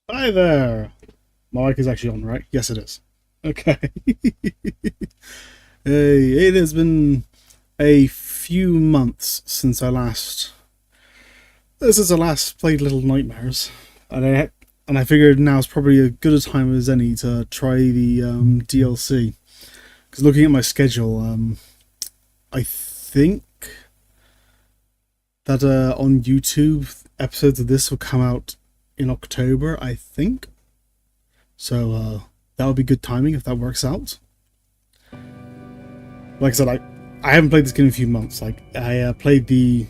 Hi there. My mic is actually on, right? Yes, it is. Okay. Hey, it has been a few months since I last. This is the last played Little Nightmares, and I figured now's probably as good a time as any to try the DLC. Because looking at my schedule, I think that on YouTube episodes of this will come out in October. I think so. That would be good timing if that works out. Like I said, I haven't played this game in a few months. Like I played the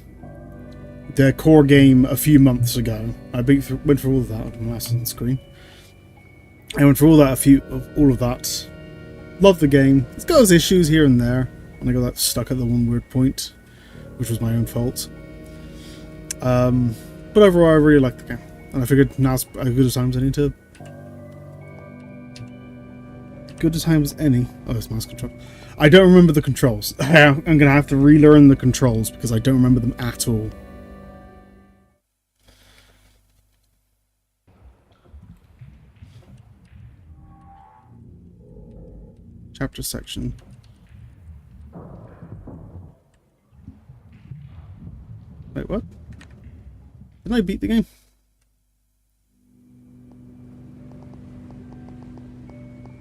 core game a few months ago. Went through all of that on my mouse on the screen. I went through all of that. Loved the game. It's got its issues here and there, and I got that stuck at the one weird point, which was my own fault. But overall, I really liked the game, and I figured now's as good a time as any to. Good a time as any. Oh, it's mouse control. I don't remember the controls. I'm gonna have to relearn the controls because I don't remember them at all. Chapter section. Wait, what? Didn't I beat the game?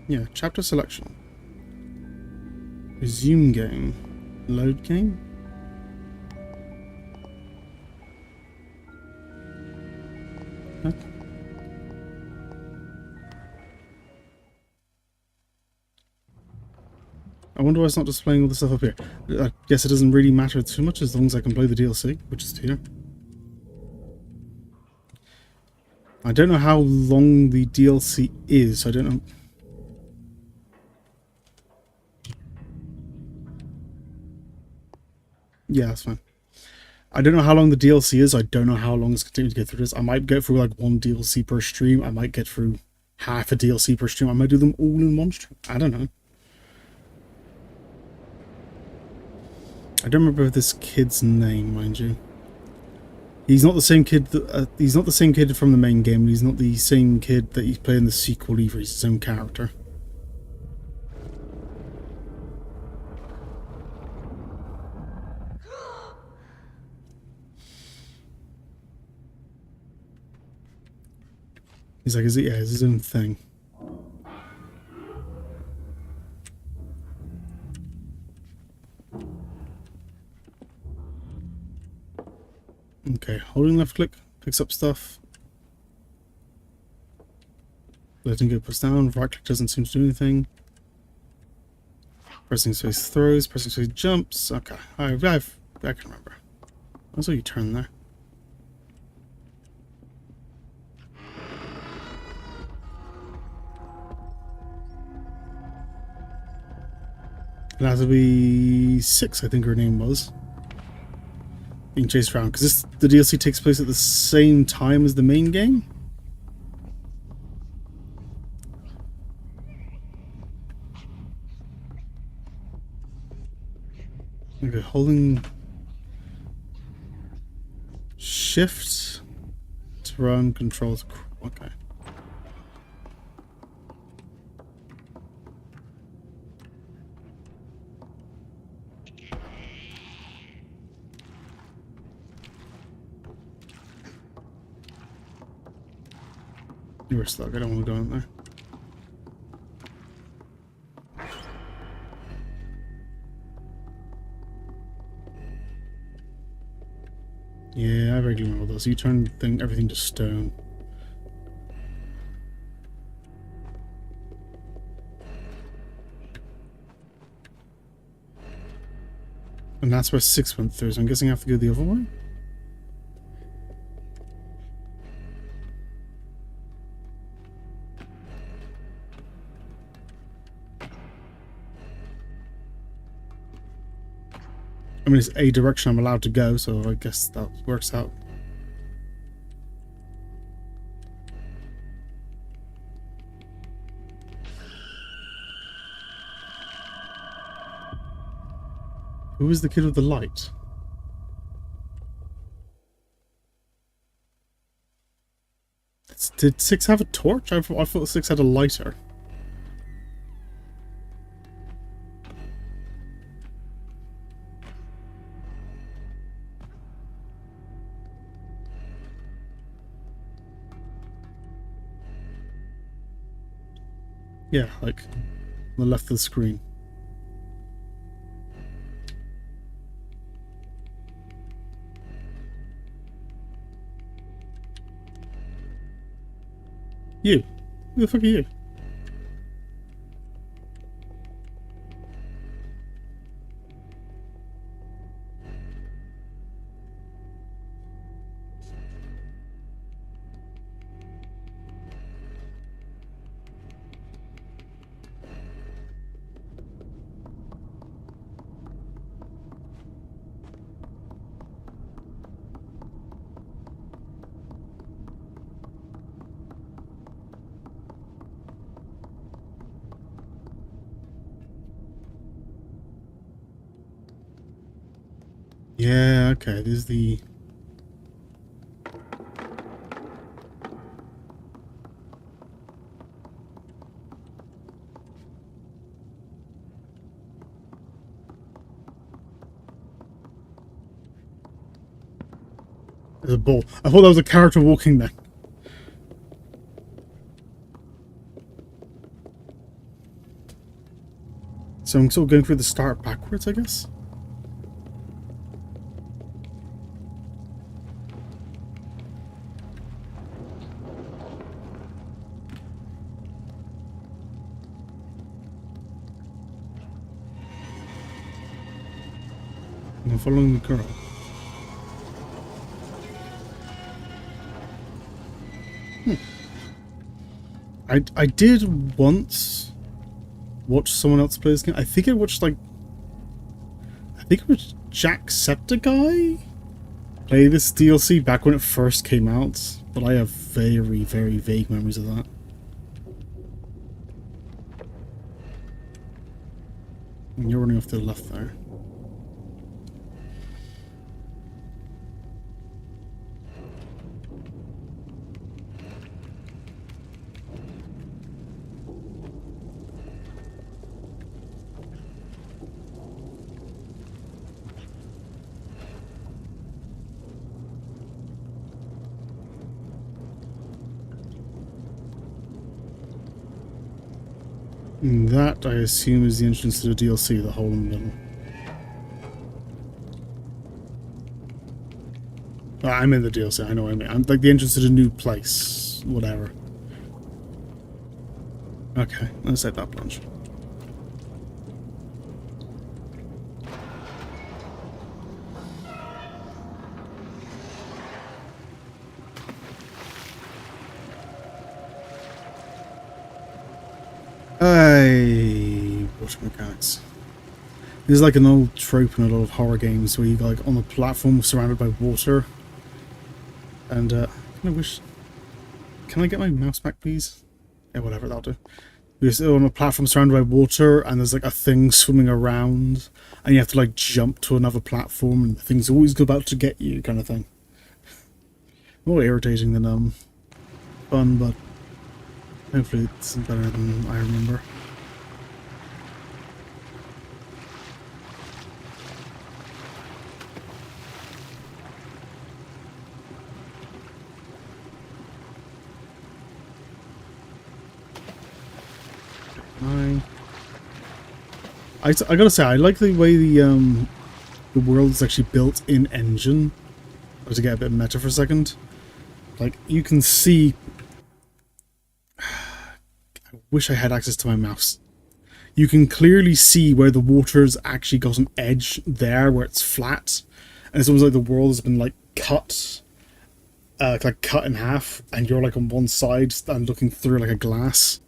Yeah, chapter selection. Resume game. Load game? Huh? I wonder why it's not displaying all the stuff up here. I guess it doesn't really matter too much as long as I can play the DLC, which is here. I don't know how long the DLC is, so I don't know. Yeah, that's fine. I don't know how long the DLC is. I don't know how long it's continuing to go through this. I might get through like one DLC per stream. I might get through half a DLC per stream. I might do them all in one stream. I don't know. I don't remember this kid's name, mind you. He's not the same kid. He's not the same kid from the main game. He's not the same kid that he's playing in the sequel either. He's his own character. He's like, yeah, it's his own thing. Okay, holding left click picks up stuff. Letting go puts down. Right click doesn't seem to do anything. Pressing space throws. Pressing space jumps. Okay, I can remember. Also, you turn there. It has to be 6, I think her name was. Being chased around because the DLC takes place at the same time as the main game. Okay, holding shift to run, controls. Okay. You were stuck. I don't want to go in there. Yeah, I regularly remember those. You turn everything to stone. And that's where 6 went through, so I'm guessing I have to go the other way? I mean, it's a direction I'm allowed to go, so I guess that works out. Who is the kid with the light? Did 6 have a torch? I thought 6 had a lighter. Yeah, like on the left of the screen. You. Who the fuck are you? Yeah, okay, this is the... There's a ball. I thought that was a character walking there. So I'm still going through the start backwards, I guess? I'm following the girl. I did once watch someone else play this game. I think I watched like... I think it was Jacksepticeye play this DLC back when it first came out. But I have very, very vague memories of that. And you're running off to the left there. And that, I assume, is the entrance to the DLC, the hole in the middle. I'm in the DLC, I know what I mean. I'm like the entrance to the new place. Whatever. Okay, let's take that plunge. Hey, water mechanics. This is like an old trope in a lot of horror games where you're like on a platform surrounded by water. And I wish... Can I get my mouse back, please? Yeah, whatever, that'll do. You're still on a platform surrounded by water, and there's like a thing swimming around, and you have to like jump to another platform, and the thing's always about to get you, kind of thing. More irritating than fun, but hopefully it's better than I remember. I gotta say, I like the way the world is actually built in engine. To get a bit meta for a second, like you can see. I wish I had access to my mouse. You can clearly see where the water's actually got an edge there, where it's flat, and it's almost like the world has been like cut in half, and you're like on one side and looking through like a glass.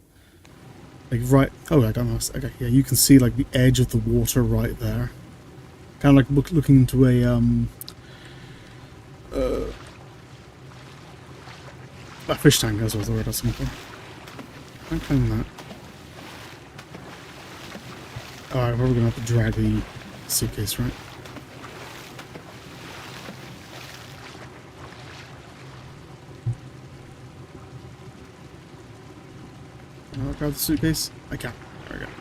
Like right, oh, I got mouse. Okay, yeah, you can see like the edge of the water right there, kind of like looking into a fish tank. That's what the word I was looking for. Can't claim that. Alright, we're gonna have to drag the suitcase, right? I'll grab the suitcase. I can. There we go.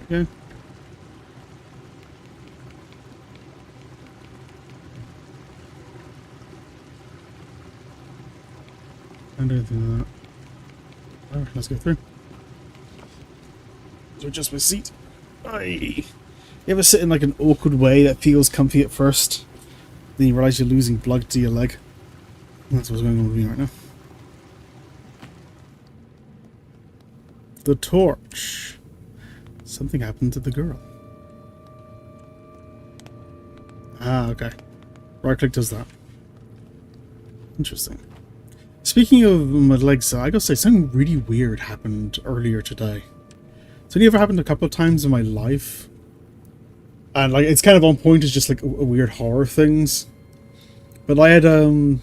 There we go. I don't think that. Oh, let's go through. So adjust my seat. Aye. You ever sit in like an awkward way that feels comfy at first, then you realise you're losing blood to your leg? That's what's going on with me right now. The torch. Something happened to the girl. Ah, okay. Right click does that. Interesting. Speaking of my legs, I gotta say, something really weird happened earlier today. It's only ever happened a couple of times in my life. And like, it's kind of on point, it's just like a weird horror things. But I had, you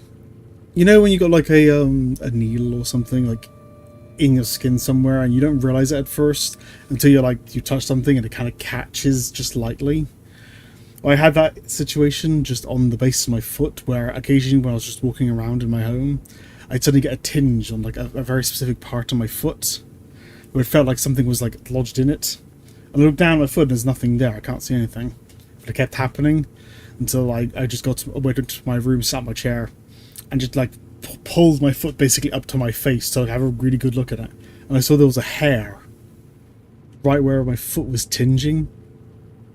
know when you got like a needle or something, like, in your skin somewhere, and you don't realise it at first, until you're like, you touch something and it kind of catches just lightly? I had that situation just on the base of my foot, where occasionally when I was just walking around in my home, I'd suddenly get a tinge on like a very specific part of my foot, where it felt like something was like lodged in it. And I looked down at my foot and there's nothing there, I can't see anything. But it kept happening until I just went into my room, sat in my chair, and just like pulled my foot basically up to my face so I'd have a really good look at it. And I saw there was a hair right where my foot was tinging.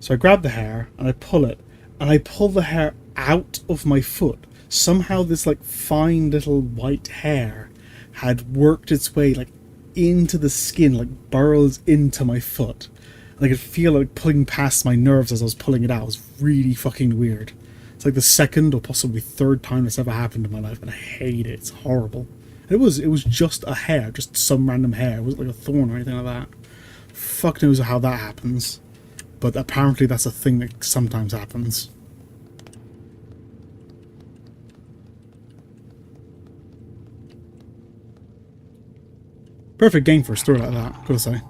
So I grab the hair and I pull it, and I pull the hair out of my foot. Somehow this like fine little white hair had worked its way like into the skin, like burrows into my foot. And I could feel it like pulling past my nerves as I was pulling it out. It was really fucking weird. It's like the second or possibly third time this ever happened in my life, and I hate it. It's horrible. It was just a hair, just some random hair. It wasn't like a thorn or anything like that. Fuck knows how that happens. But apparently that's a thing that sometimes happens. Perfect game for a story like that, gotta say.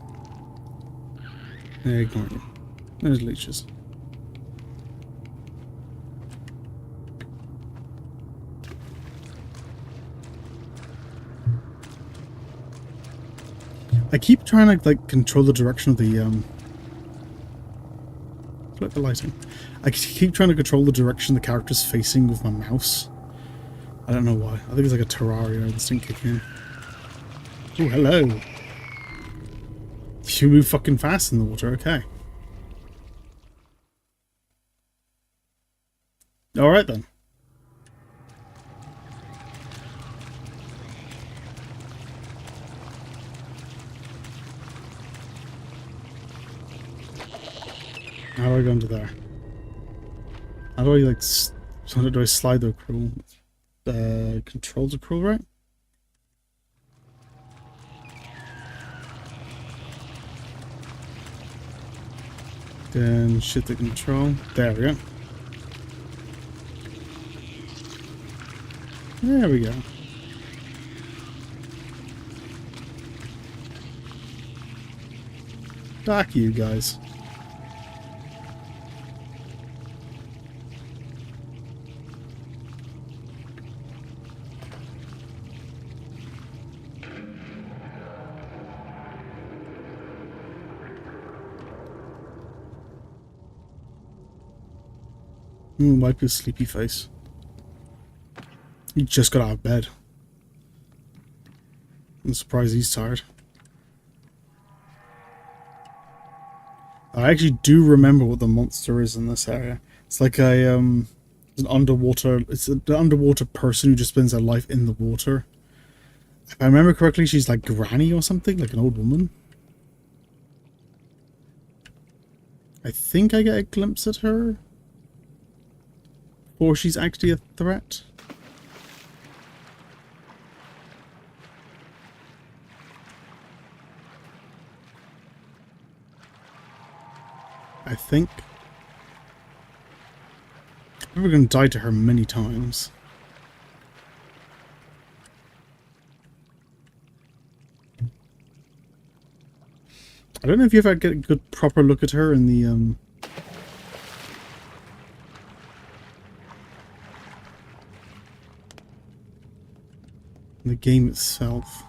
Ignore you. There's leeches. I keep trying to like control the direction of the flip the lighting. I keep trying to control the direction the character's facing with my mouse. I don't know why. I think it's like a Terraria that's didn't kick in. Oh, hello. You move fucking fast in the water, okay. Alright then. How do I go into there? How do I like... How do I slide the crawl? Control the crawl, right? Then shift the control. There we go. There we go. Back you guys. Wipe his sleepy face. He just got out of bed. I'm surprised he's tired. I actually do remember what the monster is in this area. It's like an underwater... It's an underwater person who just spends their life in the water. If I remember correctly, she's like Granny or something, like an old woman. I think I get a glimpse at her. Or she's actually a threat. I think. We're going to die to her many times. I don't know if you ever get a good proper look at her in the game itself.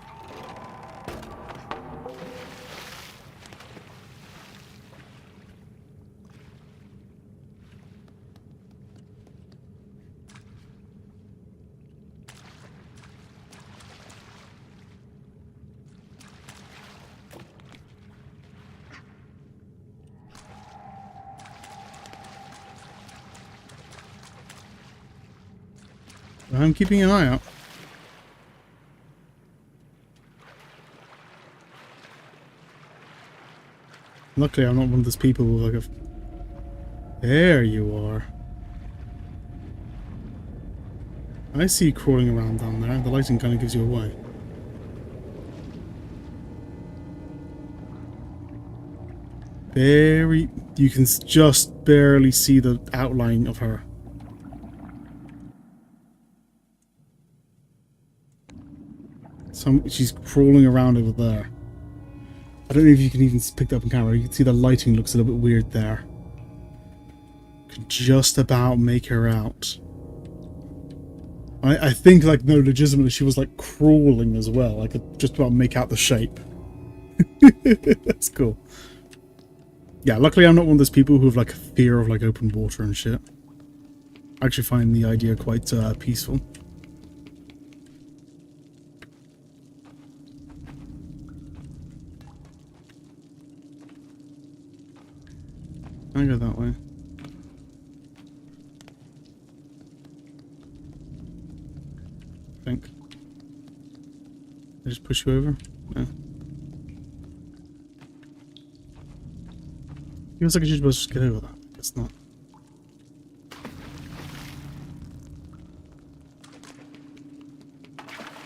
I'm keeping an eye out. Luckily, I'm not one of those people with like a... There you are. I see you crawling around down there. The lighting kind of gives you away. Very... You can just barely see the outline of her. She's crawling around over there. I don't know if you can even pick that up on camera. You can see the lighting looks a little bit weird there. Could just about make her out. I think, like, no, legitimately, she was, like, crawling as well. I could just about make out the shape. That's cool. Yeah, luckily I'm not one of those people who have, like, a fear of, like, open water and shit. I actually find the idea quite peaceful. I go that way. I think. I just push you over? No. Feels like I should just get over that. It's not.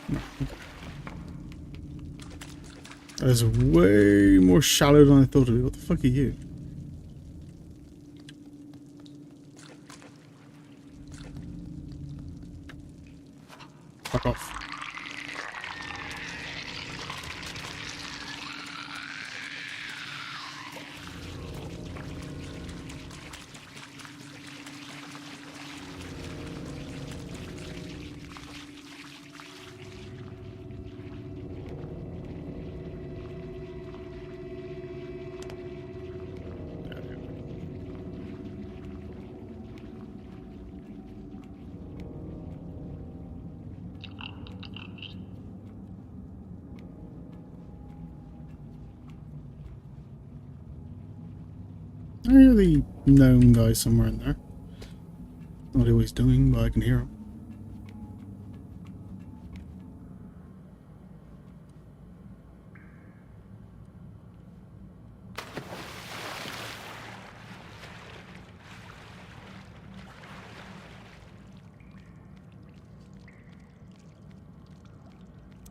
No, okay. That is way more shallow than I thought it would be. What the fuck are you? Fuck off. I hear the gnome guy somewhere in there. Not what he's doing, but I can hear him.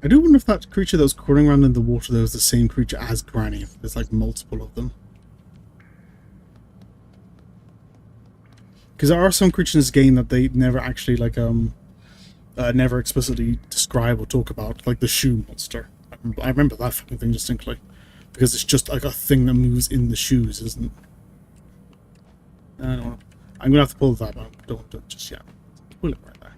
I do wonder if that creature that was crawling around in the water there was the same creature as Granny. There's like multiple of them. Because there are some creatures in this game that they never actually like never explicitly describe or talk about, like the shoe monster. I remember that fucking thing distinctly, because it's just like a thing that moves in the shoes, isn't it? I don't know. I'm gonna have to pull that, but I don't do it just yet. Pull it right there.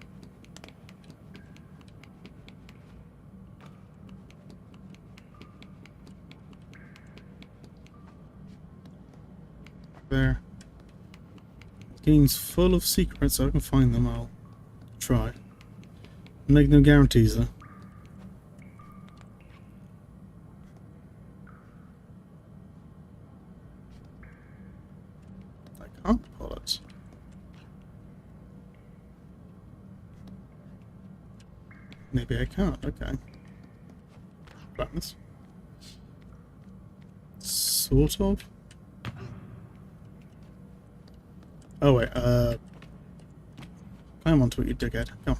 There. Game's full of secrets, so I can find them. I'll try. Make no guarantees, though. I can't pull it. Maybe I can't. Okay. Blackness. Sort of. Oh wait, climb onto it, you dickhead. Come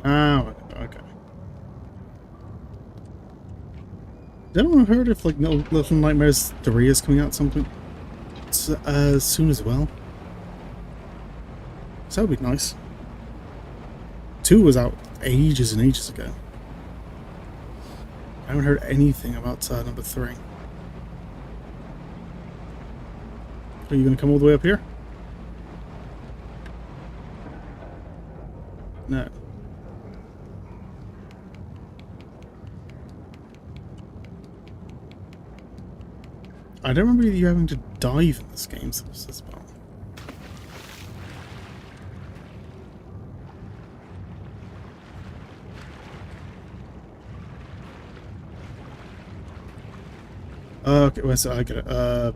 on. Oh, okay. Has anyone heard if like Little Nightmares 3 is coming out something soon as well? So that would be nice. 2 was out ages and ages ago. I haven't heard anything about number 3. Are you going to come all the way up here? No. I don't remember you having to dive in this game, so what's this about? Okay, well, so I get it. Oh,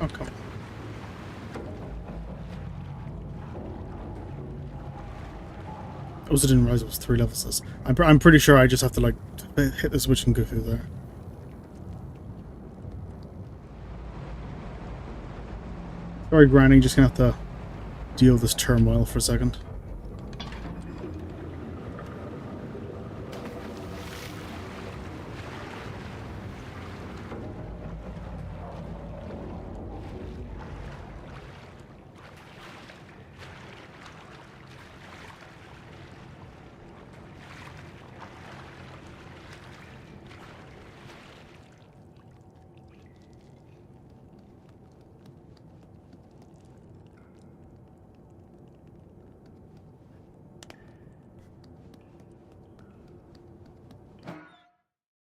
come on. I also didn't realize it was 3 levels. This. I'm pretty sure I just have to, like, hit the switch and go through there. Sorry, Granny, just gonna have to deal with this turmoil for a second.